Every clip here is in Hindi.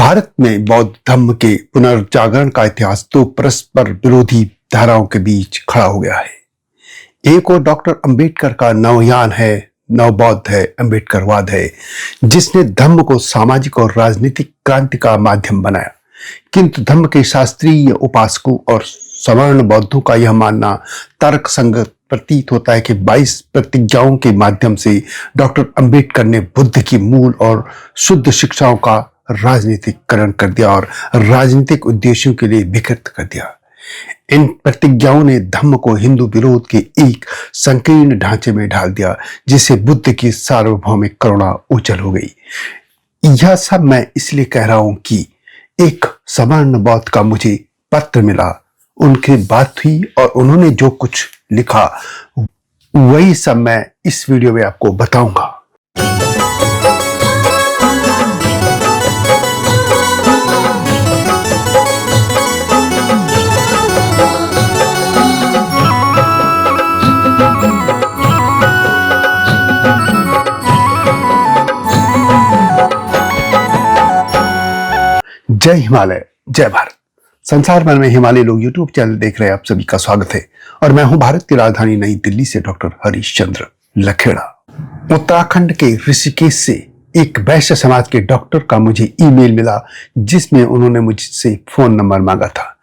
भारत में बौद्ध धर्म के पुनर्जागरण का इतिहास दो परस्पर विरोधी धाराओं के बीच खड़ा हो गया है। एक और डॉक्टर अंबेडकर का नवयान है, नवबौद्ध है, अंबेडकरवाद है, जिसने धर्म को सामाजिक और राजनीतिक क्रांति का माध्यम बनाया। किंतु धर्म के शास्त्रीय उपासकों और सवर्ण बौद्धों का यह मानना तर्क संगत प्रतीत होता है कि 22 प्रतिज्ञाओं के माध्यम से डॉक्टर अंबेडकर ने बुद्ध की मूल और शुद्ध शिक्षाओं का राजनीतिकरण कर दिया और राजनीतिक उद्देश्यों के लिए विकृत कर दिया। इन प्रतिज्ञाओं ने धर्म को हिंदू विरोध के एक संकीर्ण ढांचे में ढाल दिया, जिससे बुद्ध की सार्वभौमिक करुणा उजल हो गई। यह सब मैं इसलिए कह रहा हूं कि एक सवर्ण बौद्ध का मुझे पत्र मिला, उनकी बात हुई और उन्होंने जो कुछ लिखा वही सब मैं इस वीडियो में आपको बताऊंगा। जय हिमालय, जय भारत। संसार भर में हिमालय लोग यूट्यूब चैनल देख रहे हैं, आप सभी का स्वागत है। और मैं हूं भारत की राजधानी नई दिल्ली से डॉक्टर हरीश चंद्र लखेड़ा। उत्तराखंड के ऋषिकेश से एक वैश्य समाज के डॉक्टर का मुझे ईमेल मिला, जिसमें उन्होंने मुझसे फोन नंबर मांगा था।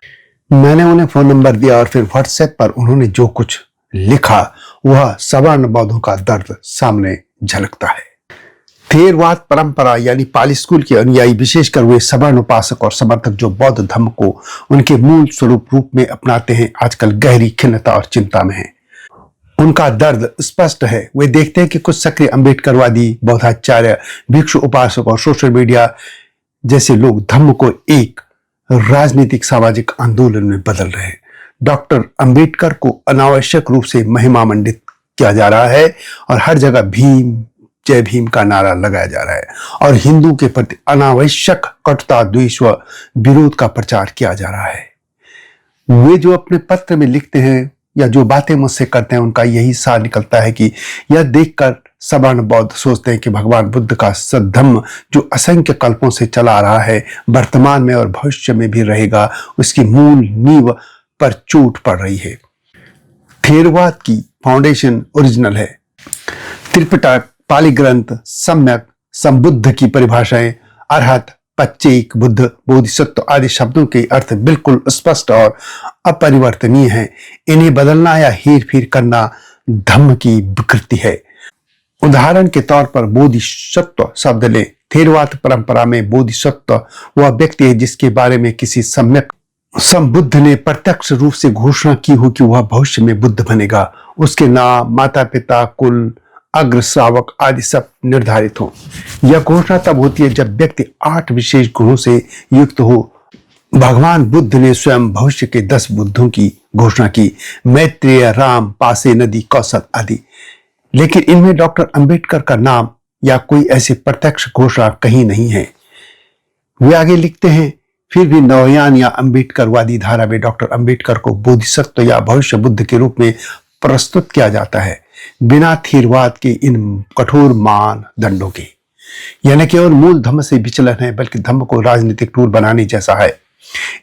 मैंने उन्हें फोन नंबर दिया और फिर व्हाट्सएप पर उन्होंने जो कुछ लिखा वह सवर्ण बौद्धों का दर्द सामने झलकता है। थेरवाद परंपरा यानी पाली स्कूल के अनुयायी, विशेषकर वे सवर्ण उपासक और समर्थक जो बौद्ध धर्म को उनके मूल स्वरूप रूप में अपनाते हैं, आजकल गहरी खिन्नता और चिंता में हैं। उनका दर्द स्पष्ट है। वे देखते हैं कि कुछ सक्रिय अंबेडकरवादी, बौद्धाचार्य, भिक्षु उपासक और सोशल मीडिया जैसे लोग धर्म को एक राजनीतिक सामाजिक आंदोलन में बदल रहे हैं। डॉक्टर अंबेडकर को अनावश्यक रूप से महिमा मंडित किया जा रहा है और हर जगह भीम जय भीम का नारा लगाया जा रहा है और हिंदू के प्रति अनावश्यक कटुता, द्वेष व विरोध का प्रचार किया जा रहा है। वे जो अपने पत्र में लिखते हैं या जो बातें मुझसे करते हैं, उनका यही सार निकलता है कि यह देखकर सवर्ण बौद्ध सोचते हैं कि भगवान बुद्ध का सद्धर्म जो असंख्य कल्पों से चला आ रहा है, वर्तमान में और भविष्य में भी रहेगा, उसकी मूल नींव पर चोट पड़ रही है। थेरवाद की फाउंडेशन ओरिजिनल है। त्रिपिटक, पाली ग्रंथ, सम्यक, संबुद्ध की परिभाषाएं, अरहत, पच्चेक, बुद्ध, बोधिसत्व आदि शब्दों के अर्थ बिल्कुल स्पष्ट और अपरिवर्तनीय हैं। इन्हें बदलना या हेर फेर करना धर्म की विकृति है। उदाहरण के तौर पर बोधिसत्व शब्द लें। थेरवाद परंपरा में बोधिसत्व वह व्यक्ति है जिसके बारे में किसी सम्यक संबुद्ध ने प्रत्यक्ष रूप से घोषणा की हो कि वह भविष्य में बुद्ध बनेगा। उसके नाम, माता पिता, कुल, अग्र श्रावक आदि सब निर्धारित हो। यह घोषणा तब होती है जब व्यक्ति 8 विशेष गुणों से युक्त हो। भगवान बुद्ध ने स्वयं भविष्य के 10 बुद्धों की घोषणा की, मैत्रेय, राम, पासे, नदी, कौशल आदि। लेकिन इनमें डॉक्टर अंबेडकर का नाम या कोई ऐसी प्रत्यक्ष घोषणा कहीं नहीं है। वे आगे लिखते हैं, फिर भी नवयान या अंबेडकरवादी धारा में डॉक्टर अंबेडकर को बोधिसत्व या भविष्य बुद्ध के रूप में प्रस्तुत किया जाता है, बिना थेरवाद के इन कठोर मानदंडों के। यह न केवल मूल धर्म से विचलन है, बल्कि धर्म को राजनीतिक टूल बनाने जैसा है।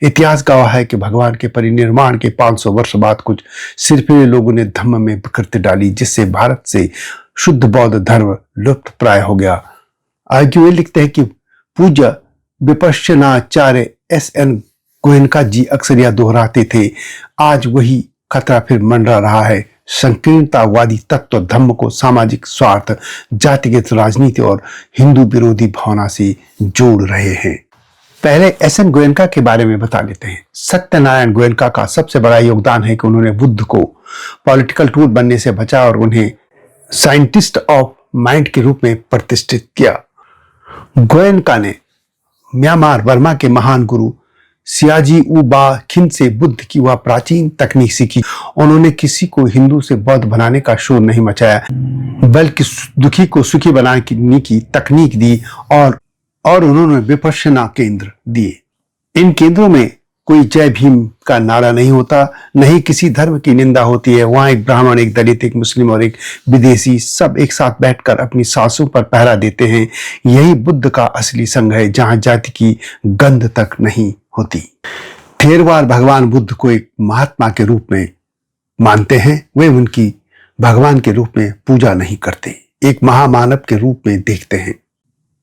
इतिहास गवाह है कि भगवान के परिनिर्वाण के 500 वर्ष बाद कुछ सिरफिरे लोगों ने धर्म में विकृति डाली, जिससे भारत से शुद्ध बौद्ध धर्म लुप्त प्राय हो गया। आगे वे लिखते हैं कि पूज्य विपश्यनाचार्य SN गोयनका जी अक्सर यह दोहराते थे, आज वही खतरा फिर मंडरा रहा है। संकीर्णतावादी तत्व धर्म को सामाजिक स्वार्थ, जातिगत राजनीति और हिंदू विरोधी भावना से जोड़ रहे हैं। पहले SN गोयनका के बारे में बता लेते हैं। सत्यनारायण गोयनका का सबसे बड़ा योगदान है कि उन्होंने बुद्ध को पॉलिटिकल टूल बनने से बचा और उन्हें साइंटिस्ट ऑफ माइंड के रूप में प्रतिष्ठित किया। गोयनका ने म्यांमार बर्मा के महान गुरु सियाजी ऊ बा खिन से बुद्ध की वह प्राचीन तकनीक सीखी। उन्होंने किसी को हिंदू से बौद्ध बनाने का शोर नहीं मचाया, बल्कि दुखी को सुखी बनाने की तकनीक दी और उन्होंने विपश्यना केंद्र दिए। इन केंद्रों में कोई जय भीम का नारा नहीं होता, नहीं किसी धर्म की निंदा होती है। वहां एक ब्राह्मण, एक दलित, एक मुस्लिम और एक विदेशी सब एक साथ बैठकर अपनी सांसों पर पहरा देते हैं। यही बुद्ध का असली संघ है, जहां जाति की गंध तक नहीं होती। थेरवाद भगवान बुद्ध को एक महात्मा के रूप में मानते हैं। वे उनकी भगवान के रूप में पूजा नहीं करते, एक महामानव के रूप में देखते हैं।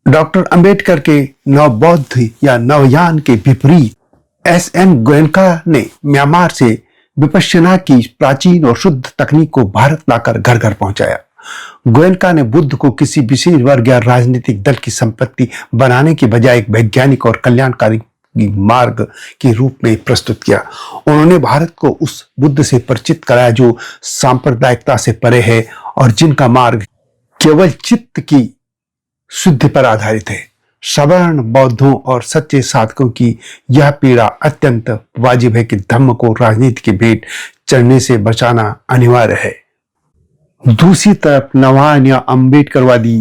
डॉक्टर अंबेडकर के नवबौद्ध या नवयान के विपरीत एस.एन. गोयनका ने म्यांमार से विपश्यना की प्राचीन और शुद्ध तकनीक को भारत लाकर घर घर पहुंचाया। गोयनका ने बुद्ध को किसी विशेष वर्ग या राजनीतिक दल की संपत्ति बनाने के बजाय एक वैज्ञानिक और कल्याणकारी मार्ग के रूप में प्रस्तुत किया। उन्होंने भारत को उस बुद्ध से परिचित कराया जो सांप्रदायिकता से परे है और जिनका मार्ग केवल चित्त की शुद्धि पर आधारित है। सवर्ण बौद्धों और सच्चे साधकों की यह पीड़ा अत्यंत वाजिब है कि धम्म को राजनीति के भेंट चढ़ने से बचाना अनिवार्य है। दूसरी तरफ नवान या अंबेडकरवादी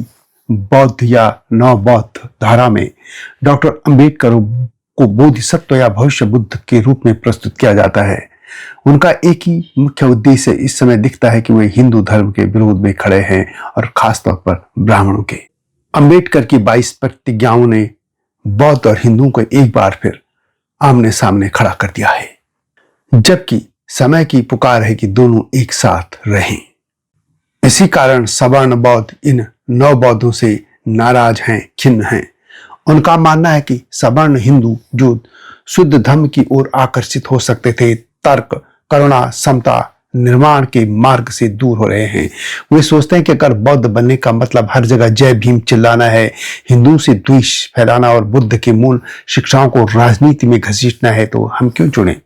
बौद्ध या नवबौद्ध धारा में डॉक्टर अंबेडकर को बोधिसत्व या भविष्य बुद्ध के रूप में प्रस्तुत किया जाता है। उनका एक ही मुख्य उद्देश्य इस समय दिखता है कि वे हिंदू धर्म के विरोध में खड़े हैं और खासतौर पर ब्राह्मणों के। अंबेडकर की 22 प्रतिज्ञाओं ने बौद्ध और हिंदुओं को एक बार फिर आमने सामने खड़ा कर दिया है, जबकि समय की पुकार है कि दोनों एक साथ रहें। इसी कारण सवर्ण बौद्ध इन नव बौद्धों से नाराज हैं, खिन्न हैं। उनका मानना है कि सवर्ण हिंदू जो शुद्ध धर्म की ओर आकर्षित हो सकते थे, तर्क, करुणा, समता, निर्माण के मार्ग से दूर हो रहे हैं। वे सोचते हैं कि अगर बौद्ध बनने का मतलब हर जगह जय भीम चिल्लाना है, हिंदू से द्वेष फैलाना और बुद्ध की मूल शिक्षाओं को राजनीति में घसीटना है, तो हम क्यों चुने?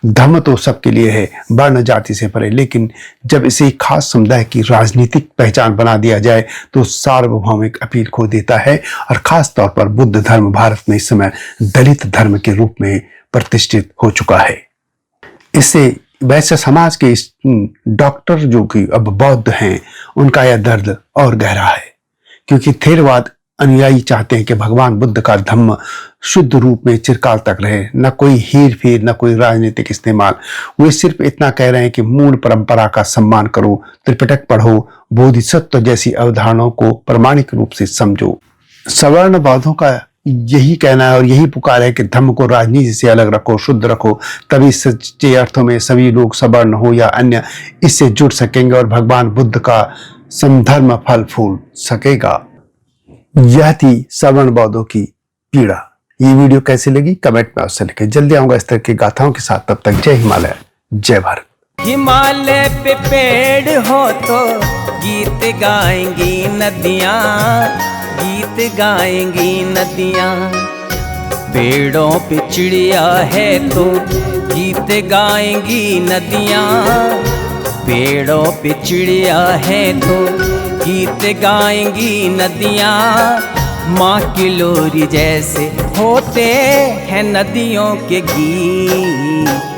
धर्म तो सबके लिए है, वर्ण जाति से परे, लेकिन जब इसे एक खास समुदाय की राजनीतिक पहचान बना दिया जाए तो सार्वभौमिक अपील खो देता है। और खास तौर पर बुद्ध धर्म भारत में इस समय दलित धर्म के रूप में प्रतिष्ठित हो चुका है। इससे वैसे समाज के डॉक्टर जो कि अब बौद्ध हैं, उनका यह दर्द और गहरा है, क्योंकि थेरवाद अनुयायी चाहते हैं कि भगवान बुद्ध का धम्म शुद्ध रूप में चिरकाल तक रहे, न कोई हेर फेर, न कोई राजनीतिक इस्तेमाल। वे सिर्फ इतना कह रहे हैं कि मूल परंपरा का सम्मान करो, त्रिपिटक पढ़ो, बोधिसत्व जैसी अवधारणाओं को प्रामाणिक रूप से समझो। सवर्ण बौद्धों का यही कहना है और यही पुकार है कि धर्म को राजनीति से अलग रखो, शुद्ध रखो, तभी सच्चे अर्थों में सभी लोग सवर्ण हो या अन्य इससे जुड़ सकेंगे और भगवान बुद्ध का समधर्म फल फूल सकेगा। यह थी सवर्ण बौद्धों की पीड़ा। ये वीडियो कैसी लगी कमेंट में अवश्य लिखें। जल्दी आऊंगा इस तरह की गाथाओं के साथ। तब तक जय हिमालय, जय भारत। हिमालय पे पेड़ हो तो गीत गाएंगी नदियाँ, गीत गाएंगी नदियाँ। पेड़ों पे चिड़िया है तो गीत गाएंगी नदियाँ, पेड़ों पे चिड़िया है तो गीत गाएंगी नदियाँ। माँ की लोरी जैसे होते हैं नदियों के गीत।